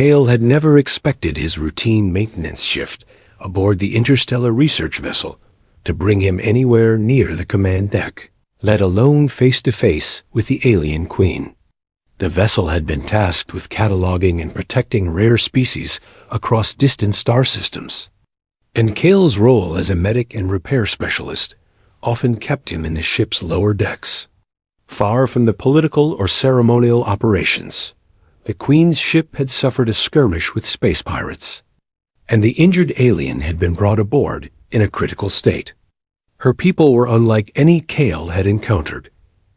Kale had never expected his routine maintenance shift aboard the interstellar research vessel to bring him anywhere near the command deck, let alone face-to-face with the alien queen. The vessel had been tasked with cataloging and protecting rare species across distant star systems, and Kale's role as a medic and repair specialist often kept him in the ship's lower decks, far from the political or ceremonial operations. The Queen's ship had suffered a skirmish with space pirates, and the injured alien had been brought aboard in a critical state. Her people were unlike any Kale had encountered,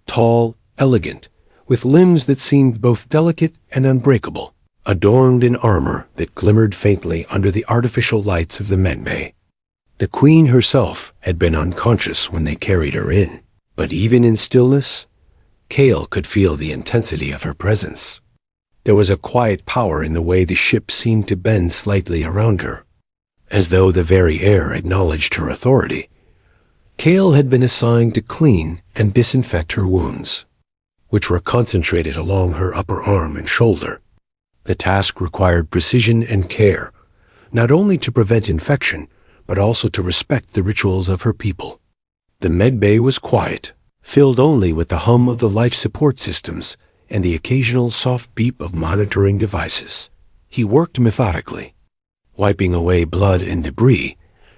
tall, elegant, with limbs that seemed both delicate and unbreakable, adorned in armor that glimmered faintly under the artificial lights of the medbay. The Queen herself had been unconscious when they carried her in, but even in stillness, Kale could feel the intensity of her presence. There was a quiet power in the way the ship seemed to bend slightly around her, as though the very air acknowledged her authority. Kale had been assigned to clean and disinfect her wounds, which were concentrated along her upper arm and shoulder. The task required precision and care, not only to prevent infection, but also to respect the rituals of her people. The medbay was quiet, filled only with the hum of the life support systems and the occasional soft beep of monitoring devices. He worked methodically, wiping away blood and debris,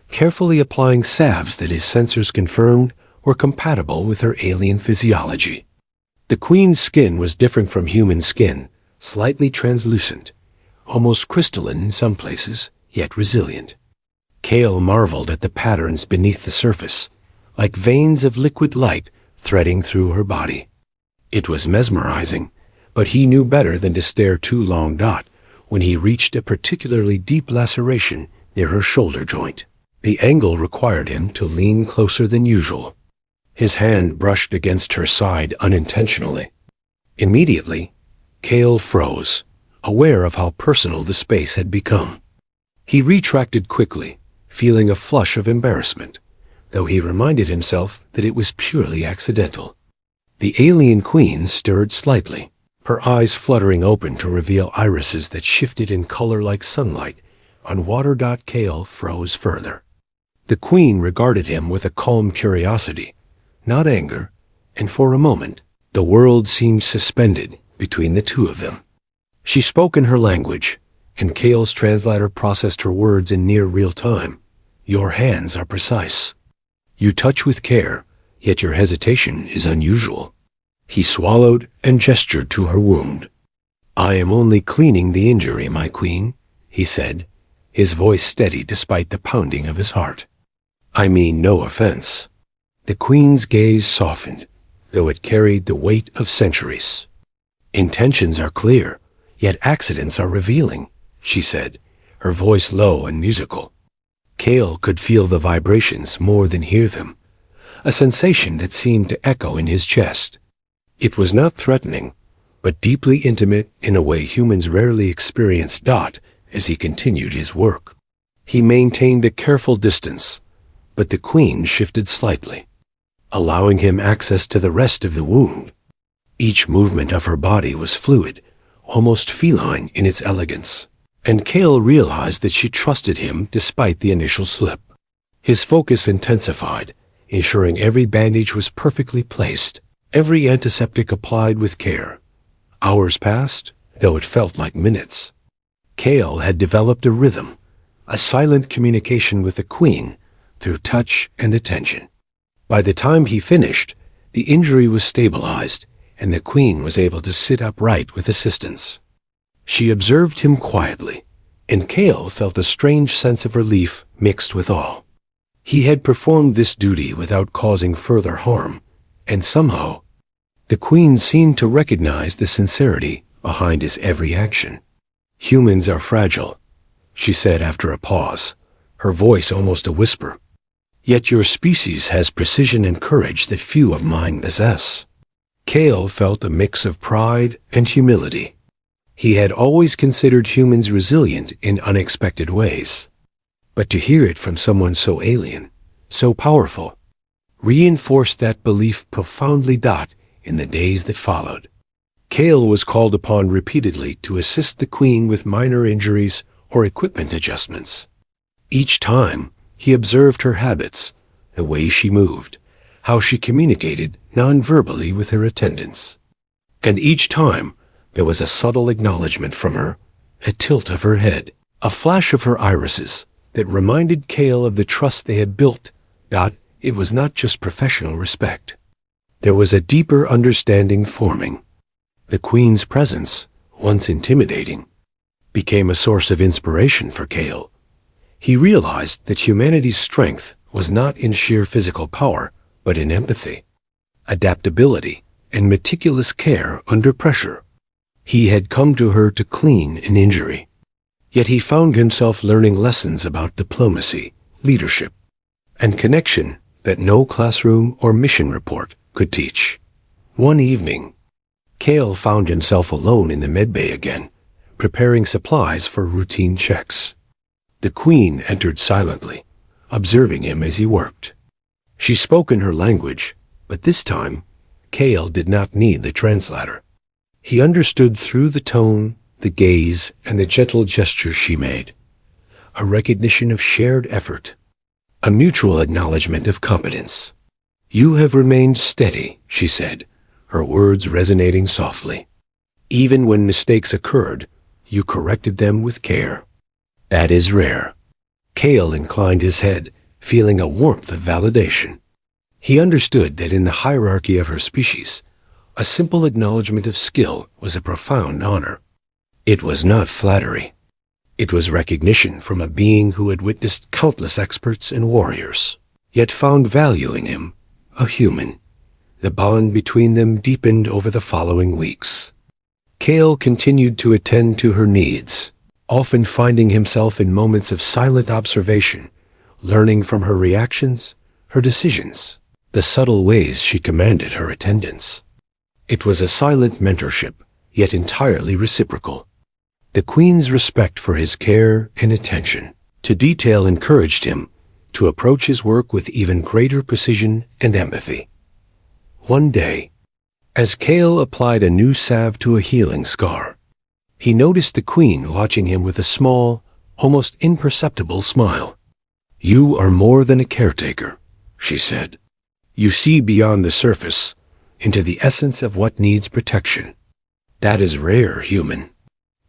carefully applying salves that his sensors confirmed were compatible with her alien physiology. The Queen's skin was different from human skin, slightly translucent, almost crystalline in some places, yet resilient. Kale marveled at the patterns beneath the surface, like veins of liquid light threading through her body. It was mesmerizing, but he knew better than to stare too long. When he reached a particularly deep laceration near her shoulder joint, the angle required him to lean closer than usual. His hand brushed against her side unintentionally. Immediately, Kale froze, aware of how personal the space had become. He retracted quickly, feeling a flush of embarrassment, though he reminded himself that it was purely accidental. The alien queen stirred slightly, her eyes fluttering open to reveal irises that shifted in color like sunlight on water. Kale froze further. The queen regarded him with a calm curiosity, not anger, and for a moment, the world seemed suspended between the two of them. She spoke in her language, and Kale's translator processed her words in near real time. Your hands are precise. You touch with care, yet your hesitation is unusual. He swallowed and gestured to her wound. I am only cleaning the injury, my queen, he said, his voice steady despite the pounding of his heart. I mean no offense. The queen's gaze softened, though it carried the weight of centuries. Intentions are clear, yet accidents are revealing, she said, her voice low and musical. Kale could feel the vibrations more than hear them, a sensation that seemed to echo in his chest. It was not threatening, but deeply intimate in a way humans rarely experience. As he continued his work, he maintained a careful distance, but the queen shifted slightly, allowing him access to the rest of the wound. Each movement of her body was fluid, almost feline in its elegance, and Kale realized that she trusted him despite the initial slip. His focus intensified, ensuring every bandage was perfectly placed, every antiseptic applied with care. Hours passed, though it felt like minutes. Kale had developed a rhythm, a silent communication with the queen through touch and attention. By the time he finished, the injury was stabilized, and the queen was able to sit upright with assistance. She observed him quietly, and Kale felt a strange sense of relief mixed with awe. He had performed this duty without causing further harm, and somehow, the queen seemed to recognize the sincerity behind his every action. Humans are fragile, she said after a pause, her voice almost a whisper. Yet your species has precision and courage that few of mine possess. Kale felt a mix of pride and humility. He had always considered humans resilient in unexpected ways. But to hear it from someone so alien, so powerful, reinforced that belief profoundly. In the days that followed, Kale was called upon repeatedly to assist the Queen with minor injuries or equipment adjustments. Each time, he observed her habits, the way she moved, how she communicated non-verbally with her attendants. And each time, there was a subtle acknowledgement from her, a tilt of her head, a flash of her irises that reminded Kale of the trust they had built, that it was not just professional respect. There was a deeper understanding forming. The Queen's presence, once intimidating, became a source of inspiration for Kale. He realized that humanity's strength was not in sheer physical power, but in empathy, adaptability, and meticulous care under pressure. He had come to her to clean an injury. Yet he found himself learning lessons about diplomacy, leadership, and connection that no classroom or mission report could teach. One evening, Kale found himself alone in the medbay again, preparing supplies for routine checks. The Queen entered silently, observing him as he worked. She spoke in her language, but this time, Kale did not need the translator. He understood through the tone, the gaze, and the gentle gestures she made. A recognition of shared effort, a mutual acknowledgement of competence. "You have remained steady," she said, her words resonating softly. "Even when mistakes occurred, you corrected them with care. That is rare." Kale inclined his head, feeling a warmth of validation. He understood that in the hierarchy of her species, a simple acknowledgement of skill was a profound honor. It was not flattery. It was recognition from a being who had witnessed countless experts and warriors, yet found value in him, a human. The bond between them deepened over the following weeks. Kale continued to attend to her needs, often finding himself in moments of silent observation, learning from her reactions, her decisions, the subtle ways she commanded her attendants. It was a silent mentorship, yet entirely reciprocal. The Queen's respect for his care and attention to detail encouraged him to approach his work with even greater precision and empathy. One day, as Kale applied a new salve to a healing scar, he noticed the Queen watching him with a small, almost imperceptible smile. "You are more than a caretaker," she said. "You see beyond the surface, into the essence of what needs protection. That is rare, human."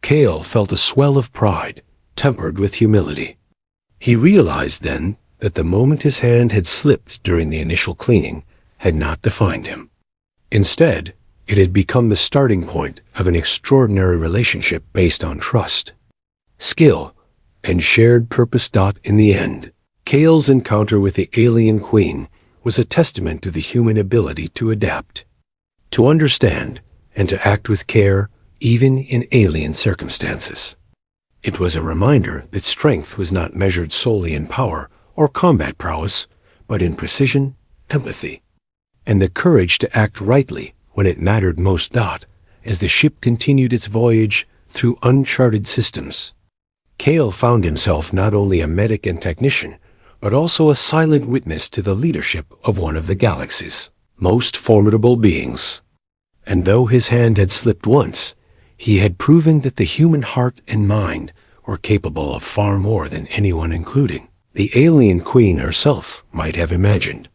Kale felt a swell of pride, tempered with humility. He realized then that the moment his hand had slipped during the initial cleaning had not defined him. Instead, it had become the starting point of an extraordinary relationship based on trust, skill, and shared purpose. In the end, Kale's encounter with the alien Queen was a testament to the human ability to adapt, to understand, and to act with care even in alien circumstances. It was a reminder that strength was not measured solely in power or combat prowess, but in precision, empathy, and the courage to act rightly when it mattered most. As the ship continued its voyage through uncharted systems, Kale found himself not only a medic and technician, but also a silent witness to the leadership of one of the galaxy's most formidable beings. And though his hand had slipped once, he had proven that the human heart and mind were capable of far more than anyone, including the alien Queen herself, might have imagined.